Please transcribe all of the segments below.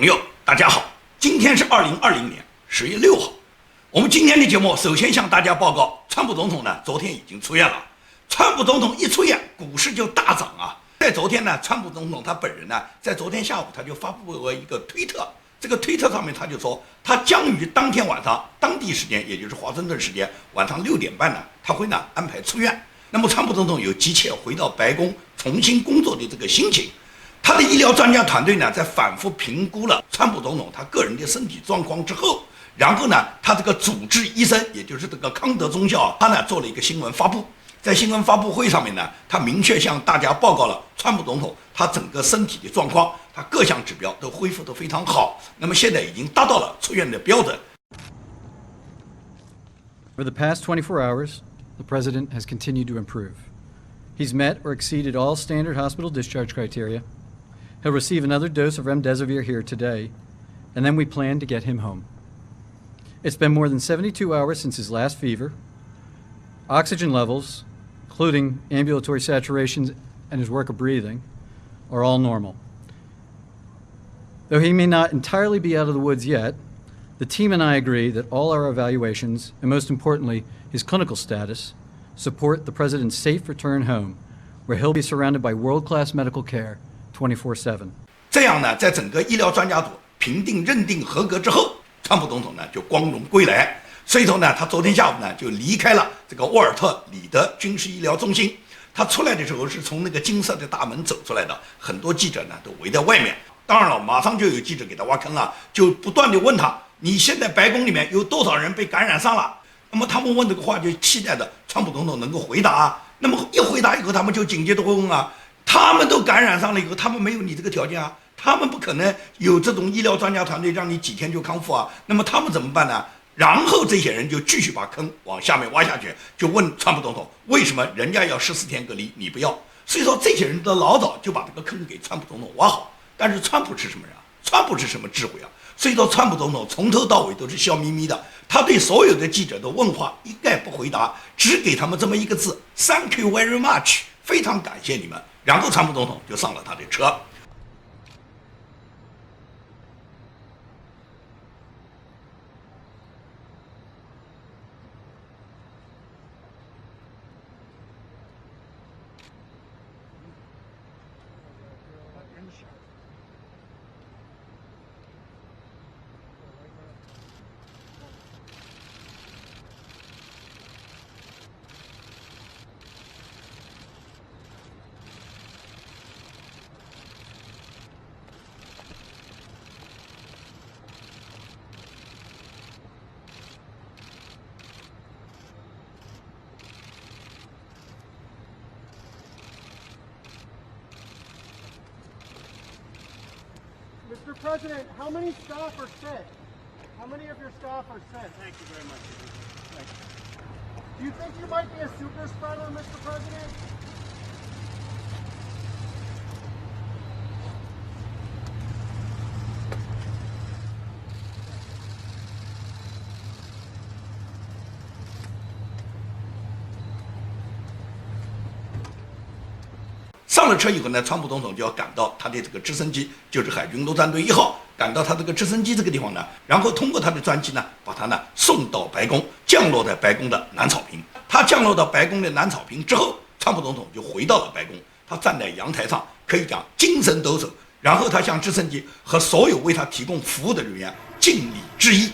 朋友，大家好，今天是2020年10月6号。我们今天的节目首先向大家报告，川普总统呢昨天已经出院了。川普总统一出院，股市就大涨啊。在昨天呢，川普总统他本人呢，在昨天下午他就发布了一个推特，这个推特上面他就说，他将于当天晚上当地时间，也就是华盛顿时间晚上6点半呢，他会呢安排出院。那么川普总统有急切回到白宫重新工作的这个心情。他的医疗专家团队呢，在反复评估了川普总统他个人的身体状况之后，然后呢，他这个主治医生，也就是这个康德中校，他呢做了一个新闻发布。在新闻发布会上面呢，他明确向大家报告了川普总统他整个身体的状况，他各项指标都恢复得非常好。那么现在已经达到了出院的标准。Over the past 24 hours, the president has continued to improve. He's met or exceeded all standard hospital discharge criteria. He'll receive another dose of remdesivir here today, and then we plan to get him home. It's been more than 72 hours since his last fever. Oxygen levels, including ambulatory saturations and his work of breathing, are all normal. Though he may not entirely be out of the woods yet, the team and I agree that all our evaluations, and most importantly, his clinical status, support the president's safe return home, where he'll be surrounded by world-class medical care 24/7。这样呢，在整个医疗专家组评定认定合格之后，川普总统呢就光荣归来。所以说呢，他昨天下午呢就离开了这个沃尔特里德军事医疗中心。他出来的时候是从那个金色的大门走出来的，很多记者呢都围在外面。当然了，马上就有记者给他挖坑了，就不断的问他：你现在白宫里面有多少人被感染上了？那么他们问这个话，就期待着川普总统能够回答啊。那么一回答以后，他们就紧接着会问啊。他们都感染上了以后，他们没有你这个条件啊，他们不可能有这种医疗专家团队让你几天就康复啊。那么他们怎么办呢？然后这些人就继续把坑往下面挖下去，就问川普总统为什么人家要14天隔离，你不要？所以说这些人都老早就把这个坑给川普总统挖好。但是川普是什么人啊？川普是什么智慧啊？所以说川普总统从头到尾都是笑眯眯的，他对所有的记者的问话一概不回答，只给他们这么一个字 ：Thank you very much， 非常感谢你们。然后川普总统就上了他的车。Mr. President, how many staff are sick? How many of your staff are sick? Thank you very much. Thank you. Do you think you might be a super spreader, Mr. President? 上了车以后呢，川普总统就要赶到他的这个直升机，就是海军陆战队1号，赶到他这个直升机这个地方呢，然后通过他的专机呢，把他呢送到白宫，降落在白宫的南草坪。他降落到白宫的南草坪之后，川普总统就回到了白宫，他站在阳台上，可以讲精神抖擞，然后他向直升机和所有为他提供服务的人员敬礼致意。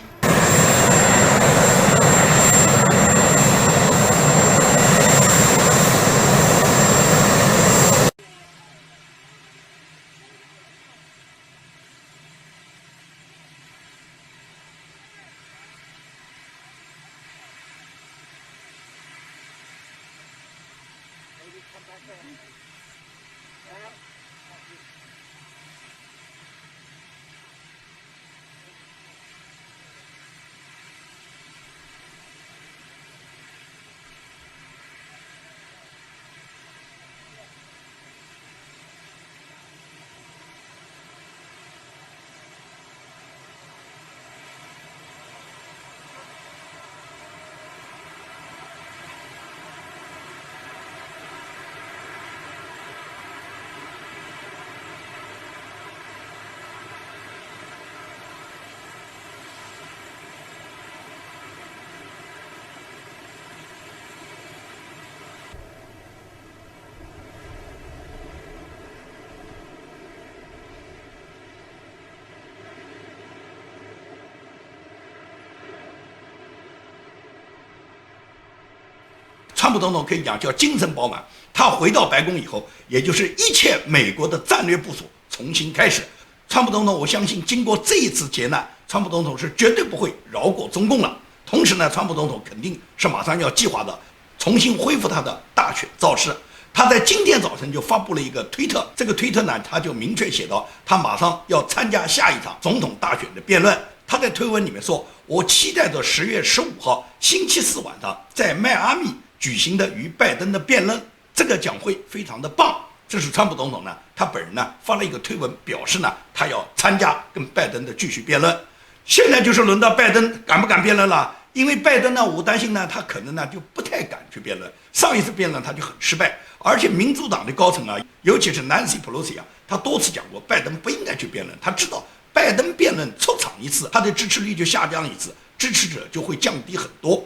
川普总统可以讲叫精神饱满。他回到白宫以后，也就是一切美国的战略部署重新开始。川普总统，我相信经过这一次劫难，川普总统是绝对不会饶过中共了。同时呢，川普总统肯定是马上要计划的重新恢复他的大选造势。他在今天早晨就发布了一个推特，这个推特呢，他就明确写到，他马上要参加下一场总统大选的辩论。他在推文里面说：“我期待着10月15号星期四晚上在迈阿密举行的与拜登的辩论，这个讲会非常的棒。”这是川普总统呢，他本人呢发了一个推文，表示呢他要参加跟拜登的继续辩论。现在就是轮到拜登敢不敢辩论了，因为拜登呢，我担心呢他可能呢就不太敢去辩论。上一次辩论他就很失败，而且民主党的高层啊，尤其是 Nancy Pelosi 啊，他多次讲过拜登不应该去辩论，他知道拜登辩论出场一次，他的支持率就下降一次，支持者就会降低很多。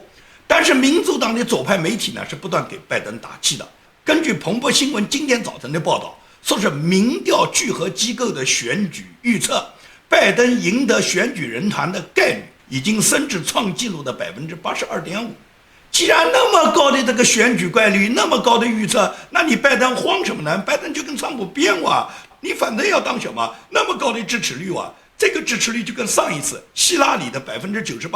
但是民主党的左派媒体呢是不断给拜登打气的。根据彭博新闻今天早晨的报道，说是民调聚合机构的选举预测，拜登赢得选举人团的概率已经升至创纪录的82.5%。既然那么高的这个选举概率，那么高的预测，那你拜登慌什么呢？拜登就跟川普辩哇，你反正要当选嘛，那么高的支持率啊，这个支持率就跟上一次希拉里的98%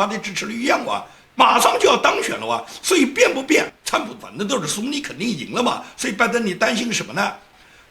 的支持率一样哇，马上就要当选了哇，所以变不变，川普反正都是输，你肯定赢了嘛。所以拜登你担心什么呢？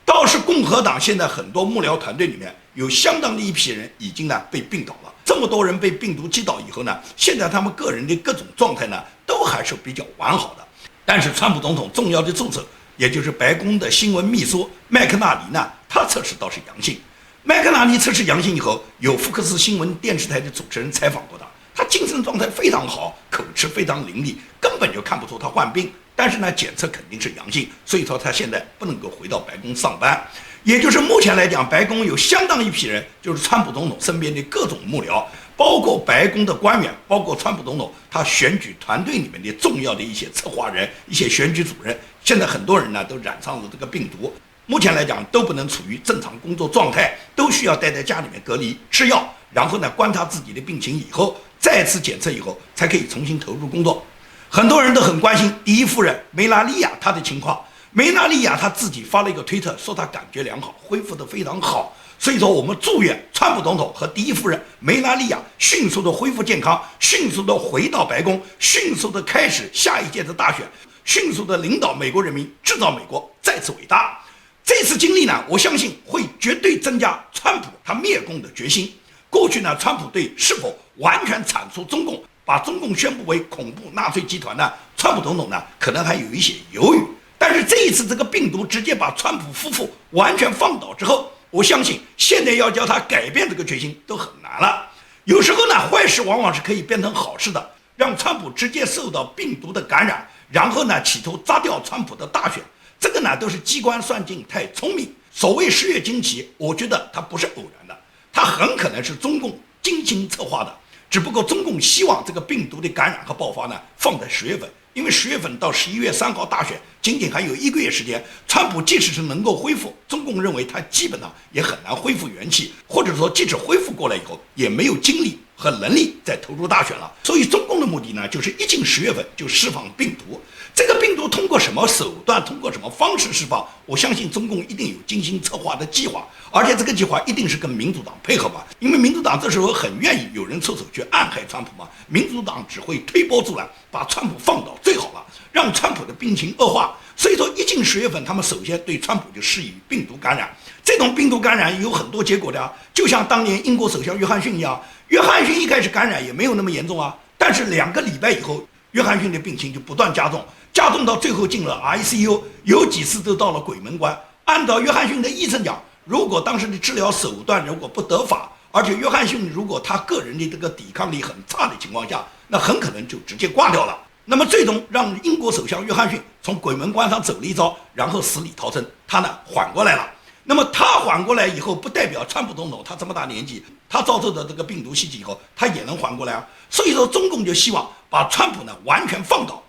倒是共和党现在很多幕僚团队里面有相当的一批人已经呢被病倒了。这么多人被病毒击倒以后呢，现在他们个人的各种状态呢都还是比较完好的。但是川普总统重要的助手，也就是白宫的新闻秘书麦克纳尼呢，他测试倒是阳性。麦克纳尼测试阳性以后，有福克斯新闻电视台的主持人采访过他。他精神状态非常好，口齿非常伶俐，根本就看不出他患病。但是呢，检测肯定是阳性，所以说他现在不能够回到白宫上班。也就是目前来讲，白宫有相当一批人，就是川普总统身边的各种幕僚，包括白宫的官员，包括川普总统他选举团队里面的重要的一些策划人、一些选举主任。现在很多人呢都染上了这个病毒，目前来讲都不能处于正常工作状态，都需要待在家里面隔离、吃药，然后呢观察自己的病情以后，再次检测以后才可以重新投入工作。很多人都很关心第一夫人梅拉利亚她的情况。梅拉利亚她自己发了一个推特，说她感觉良好，恢复得非常好。所以说我们祝愿川普总统和第一夫人梅拉利亚迅速的恢复健康，迅速的回到白宫，迅速的开始下一届的大选，迅速的领导美国人民，制造美国再次伟大。这次经历呢，我相信会绝对增加川普他灭共的决心。过去呢，川普对是否完全铲除中共，把中共宣布为恐怖纳粹集团呢，川普总统呢可能还有一些犹豫。但是这一次这个病毒直接把川普夫妇完全放倒之后，我相信现在要叫他改变这个决心都很难了。有时候呢，坏事往往是可以变成好事的，让川普直接受到病毒的感染，然后呢企图砸掉川普的大选，这个呢都是机关算尽太聪明。所谓10月惊奇，我觉得它不是偶然的，它很可能是中共精心策划的，只不过中共希望这个病毒的感染和爆发呢放在10月份，因为10月份到11月3号大选仅仅还有1个月时间，川普即使是能够恢复，中共认为他基本上也很难恢复元气，或者说即使恢复过来以后，也没有精力和能力再投入大选了。所以中共的目的呢，就是一进10月份就释放病毒。这个病毒通过什么手段，通过什么方式释放，我相信中共一定有精心策划的计划，而且这个计划一定是跟民主党配合吧，因为民主党这时候很愿意有人出手去暗害川普嘛，民主党只会推波助澜，把川普放倒最好了，让川普的病情恶化。所以说一进10月份，他们首先对川普就施以病毒感染。这种病毒感染有很多结果的啊，就像当年英国首相约翰逊一样，约翰逊一开始感染也没有那么严重啊，但是2个礼拜以后，约翰逊的病情就不断加重，加重到最后进了 ICU， 有几次都到了鬼门关。按照约翰逊的医生讲，如果当时的治疗手段如果不得法，而且约翰逊如果他个人的这个抵抗力很差的情况下，那很可能就直接挂掉了。那么最终让英国首相约翰逊从鬼门关上走了一遭，然后死里逃生，他呢缓过来了。那么他缓过来以后，不代表川普总统他这么大年纪，他遭受的这个病毒袭击以后，他也能缓过来啊。所以说中共就希望把川普呢完全放倒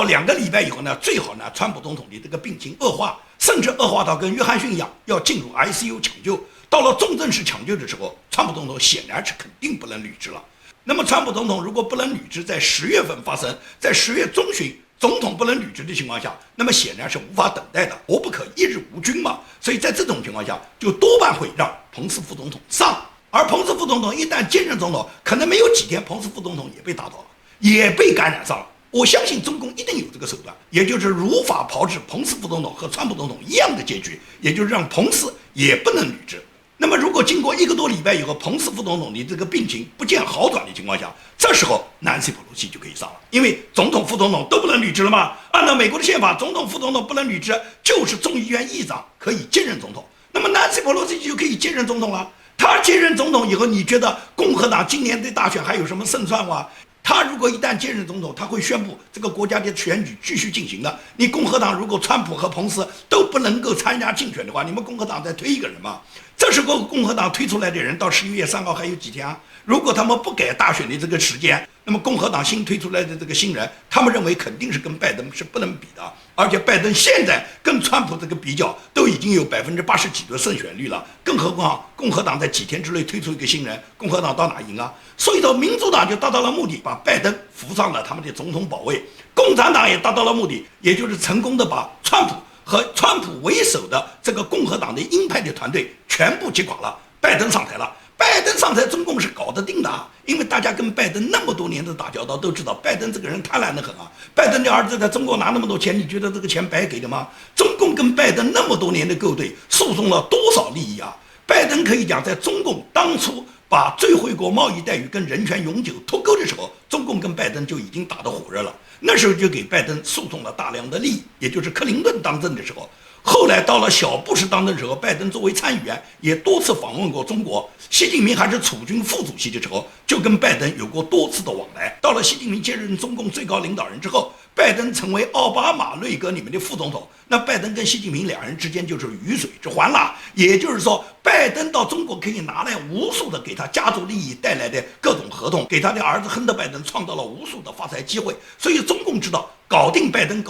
2个礼拜以后呢，最好呢川普总统的这个病情恶化，甚至恶化到跟约翰逊一样要进入 ICU 抢救。到了重症室抢救的时候，川普总统显然是肯定不能履职了。那么川普总统如果不能履职，在10月份发生，在10月中旬总统不能履职的情况下，那么显然是无法等待的，国不可一日无君嘛。所以在这种情况下，就多半会让彭斯副总统上。而彭斯副总统一旦接任总统，可能没有几天，彭斯副总统也被打倒了，也被感染上了。我相信中共一定有这个手段，也就是如法炮制彭斯副总统和川普总统一样的结局，也就是让彭斯也不能履职。那么，如果经过1个多礼拜以后，彭斯副总统的这个病情不见好转的情况下，这时候南希·佩洛西就可以上了，因为总统、副总统都不能履职了嘛。按照美国的宪法，总统、副总统不能履职，就是众议院议长可以接任总统。那么南希·佩洛西就可以接任总统了。他接任总统以后，你觉得共和党今年对大选还有什么胜算吗？他如果一旦接任总统，他会宣布这个国家的选举继续进行的。你共和党如果川普和彭斯都不能够参加竞选的话，你们共和党再推一个人嘛？这时候共和党推出来的人到11月3号还有几天啊？如果他们不改大选的这个时间，那么共和党新推出来的这个新人，他们认为肯定是跟拜登是不能比的。而且拜登现在跟川普这个比较都已经有80%几的胜选率了，更何况共和党在几天之内推出一个新人，共和党到哪赢啊？所以说民主党就达到了目的，把拜登扶上了他们的总统宝位，共产党也达到了目的，也就是成功的把川普和川普为首的这个共和党的鹰派的团队全部击垮了，拜登上台了。拜登上台，中共是搞得定的，因为大家跟拜登那么多年的打交道都知道，拜登这个人贪婪得很啊。拜登的儿子在中国拿那么多钱，你觉得这个钱白给的吗？中共跟拜登那么多年的勾兑，诉讼了多少利益啊？拜登可以讲，在中共当初把最惠国贸易待遇跟人权永久脱钩的时候，中共跟拜登就已经打得火热了。那时候就给拜登诉讼了大量的利益，也就是克林顿当政的时候。后来到了小布什当政的时候，拜登作为参议员也多次访问过中国。习近平还是储军副主席的时候，就跟拜登有过多次的往来。到了习近平接任中共最高领导人之后，拜登成为奥巴马内阁里面的副总统，那拜登跟习近平两人之间就是鱼水之欢了。也就是说，拜登到中国可以拿来无数的给他家族利益带来的各种合同，给他的儿子亨特·拜登创造了无数的发财机会。所以中共知道搞定拜登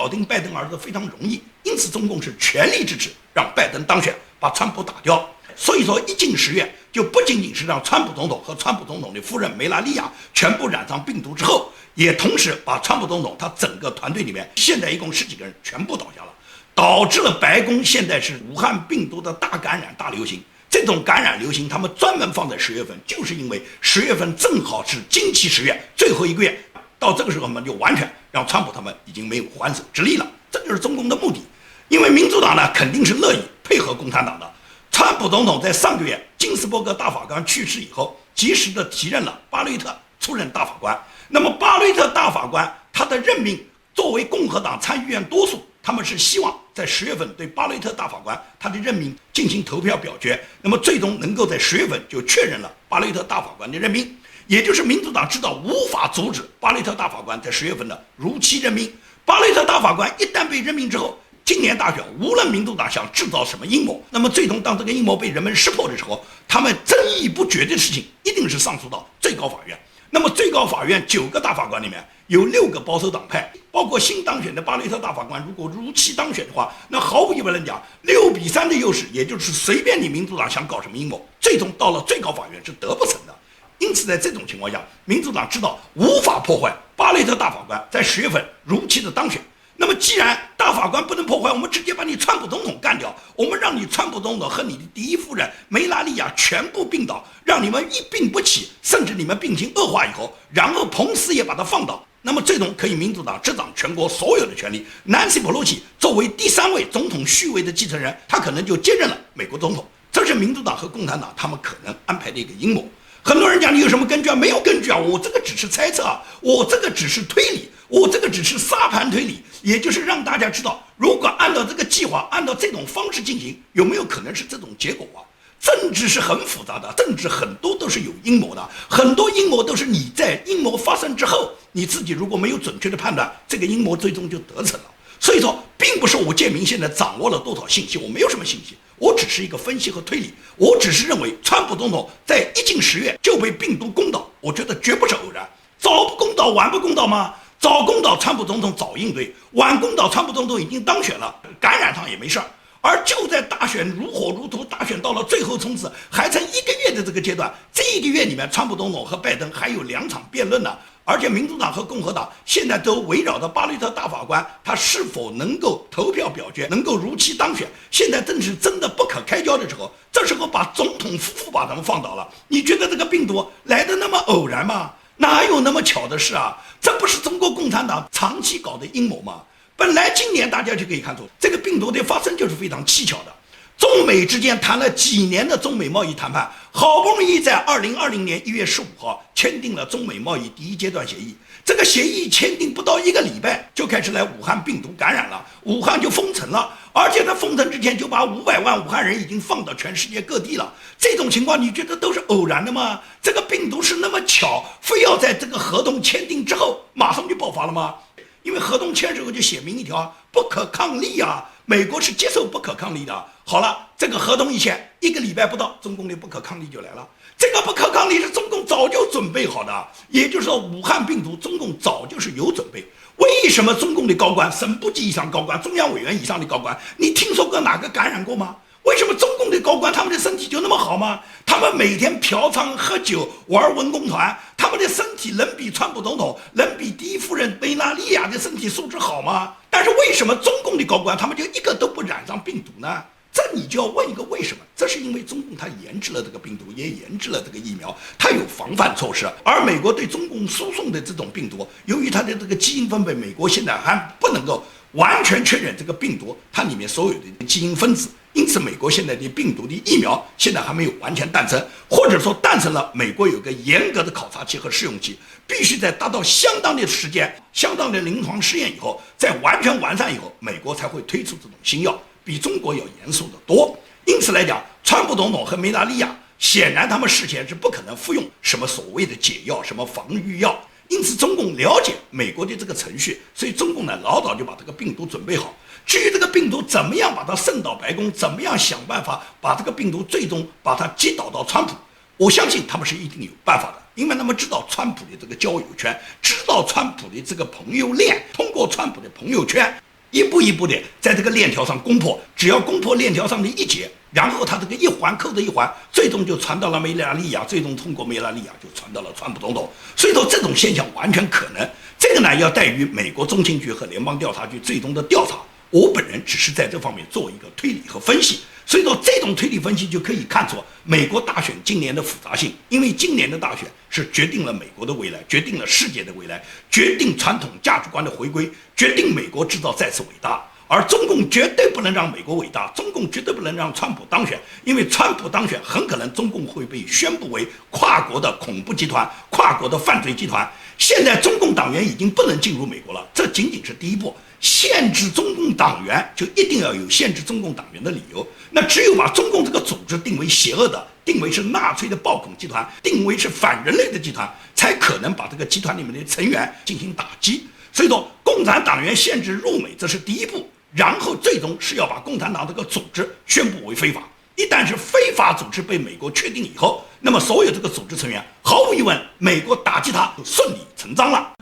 儿子非常容易，因此中共是全力支持让拜登当选，把川普打掉。所以说一进10月，就不仅仅是让川普总统和川普总统的夫人梅拉利亚全部染上病毒之后，也同时把川普总统他整个团队里面现在一共10几个人全部倒下了，导致了白宫现在是武汉病毒的大感染大流行。这种感染流行他们专门放在10月份，就是因为10月份正好是经期10月最后1个月，到这个时候我们就完全让川普他们已经没有还手之力了。这就是中共的目的。因为民主党呢肯定是乐意配合共产党的。川普总统在上个月金斯伯格大法官去世以后，及时的提任了巴雷特出任大法官。那么巴雷特大法官他的任命，作为共和党参议院多数，他们是希望在10月份对巴雷特大法官他的任命进行投票表决，那么最终能够在10月份就确认了巴雷特大法官的任命。也就是民主党知道无法阻止巴雷特大法官在10月份的如期任命。巴雷特大法官一旦被任命之后，今年大选无论民主党想制造什么阴谋，那么最终当这个阴谋被人们识破的时候，他们争议不决的事情一定是上诉到最高法院。那么最高法院9个大法官里面有6个保守党派，包括新当选的巴雷特大法官，如果如期当选的话，那毫无疑问讲6比3的优势，也就是随便你民主党想搞什么阴谋，最终到了最高法院是得不成的。因此在这种情况下，民主党知道无法破坏巴雷特大法官在10月份如期的当选。那么既然大法官不能破坏，我们直接把你川普总统干掉，我们让你川普总统和你的第一夫人梅拉利亚全部病倒，让你们一病不起，甚至你们病情恶化以后，然后彭斯也把他放倒，那么最终可以民主党执掌全国所有的权利。南希·佩洛西作为第3位总统续位的继承人，他可能就接任了美国总统。这是民主党和共产党他们可能安排的一个阴谋。很多人讲你有什么根据啊？没有根据啊，我这个只是猜测啊，我这个只是推理，我这个只是沙盘推理，也就是让大家知道，如果按照这个计划，按照这种方式进行，有没有可能是这种结果啊？政治是很复杂的，政治很多都是有阴谋的，很多阴谋都是你在阴谋发生之后，你自己如果没有准确的判断，这个阴谋最终就得逞了。所以说，并不是我建明现在掌握了多少信息，我没有什么信息，我只是一个分析和推理。我只是认为，川普总统在一进10月就被病毒攻倒，我觉得绝不是偶然。早不攻倒，晚不攻倒吗？早攻倒，川普总统早应对；晚攻倒，川普总统已经当选了，感染上也没事儿。而就在大选如火如荼，大选到了最后冲刺，还剩1个月的这个阶段，这1个月里面，川普总统和拜登还有2场辩论呢。而且民主党和共和党现在都围绕着巴雷特大法官他是否能够投票表决，能够如期当选，现在正是真的不可开交的时候，这时候把总统夫妇把他们放倒了，你觉得这个病毒来的那么偶然吗？哪有那么巧的事啊？这不是中国共产党长期搞的阴谋吗？本来今年大家就可以看出，这个病毒的发生就是非常蹊跷的。中美之间谈了几年的中美贸易谈判，好不容易在2020年1月15号签订了中美贸易第一阶段协议。这个协议签订不到1个礼拜，就开始来武汉病毒感染了，武汉就封城了，而且在封城之前就把500万武汉人已经放到全世界各地了。这种情况你觉得都是偶然的吗？这个病毒是那么巧，非要在这个合同签订之后马上就爆发了吗？因为合同签署后就写明一条不可抗力啊，美国是接受不可抗力的。好了，这个合同一签，1个礼拜不到，中共的不可抗力就来了。这个不可抗力是中共早就准备好的，也就是说武汉病毒中共早就是有准备。为什么中共的高官、省部级以上高官、中央委员以上的高官，你听说过哪个感染过吗？为什么中共的高官他们的身体就那么好吗？他们每天嫖娼喝酒玩文工团，他们的身体能比川普总统、能比第一夫人梅拉利亚的身体素质好吗？但是为什么中共的高官他们就一个都不染上病毒呢？这你就要问一个为什么？这是因为中共它研制了这个病毒，也研制了这个疫苗，它有防范措施。而美国对中共输送的这种病毒，由于它的这个基因分配，美国现在还不能够完全确认这个病毒它里面所有的基因分子，因此美国现在的病毒的疫苗现在还没有完全诞生，或者说诞生了，美国有个严格的考察期和试用期，必须在达到相当的时间、相当的临床试验以后，在完全完善以后，美国才会推出这种新药，比中国要严肃得多。因此来讲，川普总统和梅拉利亚显然他们事前是不可能服用什么所谓的解药、什么防御药。因此中共了解美国的这个程序，所以中共呢老早就把这个病毒准备好。至于这个病毒怎么样把它送到白宫，怎么样想办法把这个病毒最终把它击倒到川普，我相信他们是一定有办法的，因为他们知道川普的这个交友圈，知道川普的这个朋友链，通过川普的朋友圈一步一步的在这个链条上攻破，只要攻破链条上的一节，然后他这个一环扣着一环，最终就传到了梅拉利亚，最终通过梅拉利亚就传到了川普总统。所以说这种现象完全可能，这个呢要待于美国中情局和联邦调查局最终的调查。我本人只是在这方面做一个推理和分析，所以说这种推理分析就可以看出美国大选今年的复杂性，因为今年的大选是决定了美国的未来，决定了世界的未来，决定传统价值观的回归，决定美国制造再次伟大。而中共绝对不能让美国伟大，中共绝对不能让川普当选，因为川普当选很可能中共会被宣布为跨国的恐怖集团、跨国的犯罪集团。现在中共党员已经不能进入美国了，这仅仅是第一步。限制中共党员就一定要有限制中共党员的理由，那只有把中共这个组织定为邪恶的，定为是纳粹的暴恐集团，定为是反人类的集团，才可能把这个集团里面的成员进行打击。所以说共产党员限制入美，这是第一步，然后最终是要把共产党这个组织宣布为非法。一旦是非法组织被美国确定以后，那么所有这个组织成员毫无疑问，美国打击它就顺理成章了。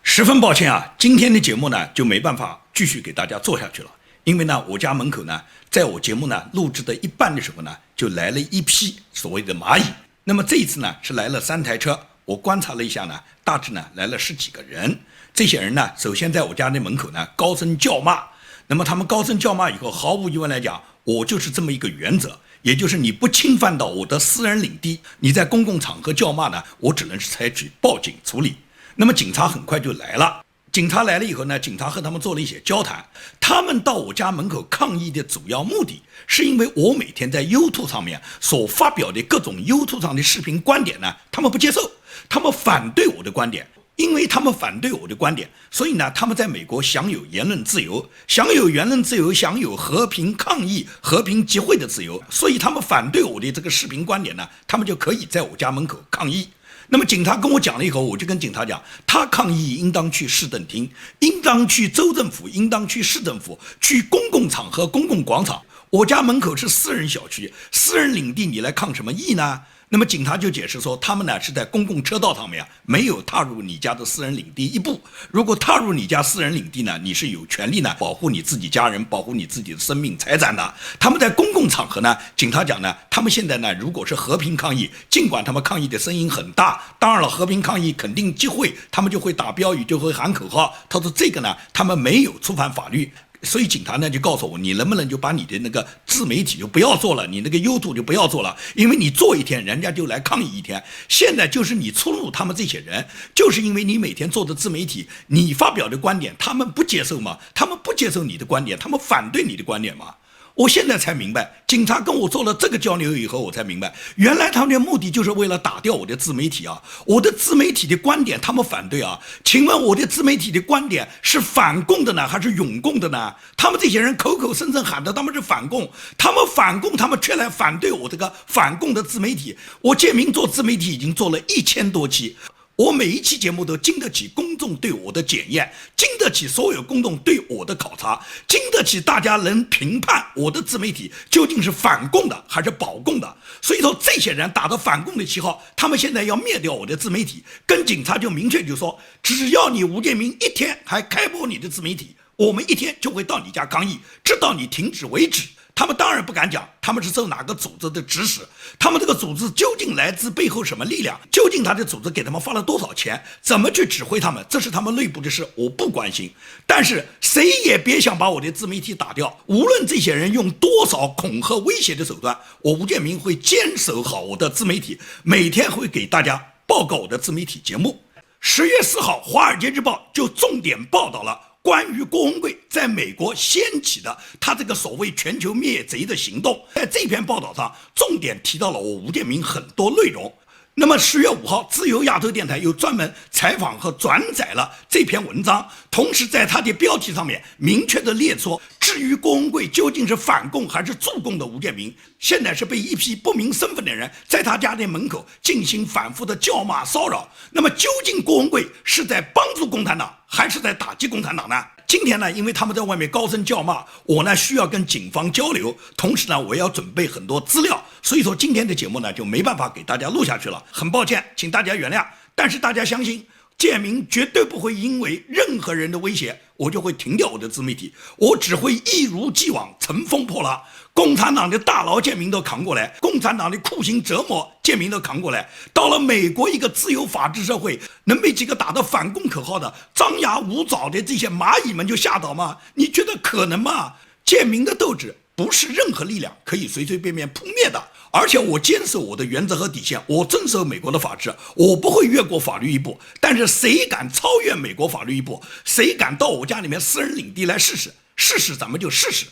十分抱歉啊，今天的节目呢就没办法继续给大家做下去了，因为呢我家门口呢，在我节目呢录制的一半的时候呢，就来了一批所谓的蚂蚁。那么这一次呢是来了3台车，我观察了一下呢，大致呢来了10几个人。这些人呢，首先在我家的门口呢高声叫骂。那么他们高声叫骂以后，毫无疑问来讲，我就是这么一个原则，也就是你不侵犯到我的私人领地，你在公共场合叫骂呢，我只能是采取报警处理。那么警察很快就来了，警察来了以后呢，警察和他们做了一些交谈。他们到我家门口抗议的主要目的，是因为我每天在 YouTube 上面所发表的各种 YouTube 上的视频观点呢，他们不接受，他们反对我的观点。因为他们反对我的观点，所以呢，他们在美国享有言论自由，享有言论自由，享有和平抗议、和平集会的自由，所以他们反对我的这个视频观点呢，他们就可以在我家门口抗议。那么警察跟我讲了以后，我就跟警察讲，他抗议应当去市政厅，应当去州政府，应当去市政府，去公共场合、公共广场。我家门口是私人小区，私人领地，你来抗什么议呢？那么警察就解释说，他们呢是在公共车道上面没有踏入你家的私人领地一步。如果踏入你家私人领地呢，你是有权利呢保护你自己家人，保护你自己的生命财产的。他们在公共场合呢，警察讲呢，他们现在呢如果是和平抗议，尽管他们抗议的声音很大，当然了，和平抗议肯定机会，他们就会打标语，就会喊口号。他说这个呢，他们没有触犯法律。所以警察呢就告诉我，你能不能就把你的那个自媒体就不要做了，你那个 YouTube 就不要做了，因为你做一天，人家就来抗议一天。现在就是你触怒他们这些人，就是因为你每天做的自媒体，你发表的观点，他们不接受吗？他们不接受你的观点，他们反对你的观点吗？我现在才明白，警察跟我做了这个交流以后，我才明白，原来他们的目的就是为了打掉我的自媒体啊！我的自媒体的观点他们反对啊！请问我的自媒体的观点是反共的呢，还是拥共的呢？他们这些人口口声声喊的他们是反共，他们反共，他们却来反对我这个反共的自媒体。我建明做自媒体已经做了1000多期。我每一期节目都经得起公众对我的检验，经得起所有公众对我的考察，经得起大家能评判我的自媒体究竟是反共的还是保共的。所以说这些人打着反共的旗号，他们现在要灭掉我的自媒体，跟警察就明确就说，只要你吴建明一天还开播你的自媒体，我们一天就会到你家抗议，直到你停止为止。他们当然不敢讲他们是受哪个组织的指使，他们这个组织究竟来自背后什么力量，究竟他的组织给他们发了多少钱，怎么去指挥他们，这是他们内部的事，我不关心。但是谁也别想把我的自媒体打掉，无论这些人用多少恐吓威胁的手段，我吴建明会坚守好我的自媒体，每天会给大家报告我的自媒体节目。10月4号《华尔街日报》就重点报道了关于郭文贵在美国掀起的他这个所谓全球灭贼的行动，在这篇报道上重点提到了我吴建明很多内容。那么10月5号，自由亚洲电台又专门采访和转载了这篇文章，同时在他的标题上面明确的列出，至于郭文贵究竟是反共还是助共的吴建明，现在是被一批不明身份的人在他家的门口进行反复的叫骂骚扰。那么究竟郭文贵是在帮助共产党还是在打击共产党呢？今天呢，因为他们在外面高声叫骂，我呢需要跟警方交流，同时呢我要准备很多资料，所以说今天的节目呢就没办法给大家录下去了，很抱歉，请大家原谅。但是大家相信，建明绝对不会因为任何人的威胁，我就会停掉我的自媒体，我只会一如既往乘风破浪。共产党的大牢建明都扛过来，共产党的酷刑折磨建明都扛过来，到了美国一个自由法治社会，能被几个打着反共口号的张牙舞爪的这些蚂蚁们就吓倒吗？你觉得可能吗？建明的斗志不是任何力量可以随随便便扑灭的，而且我坚守我的原则和底线，我遵守美国的法治，我不会越过法律一步。但是谁敢超越美国法律一步，谁敢到我家里面私人领地来试试，咱们就试试。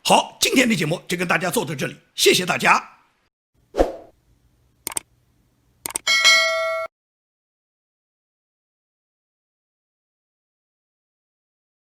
好，今天的节目就跟大家做到这里，谢谢大家。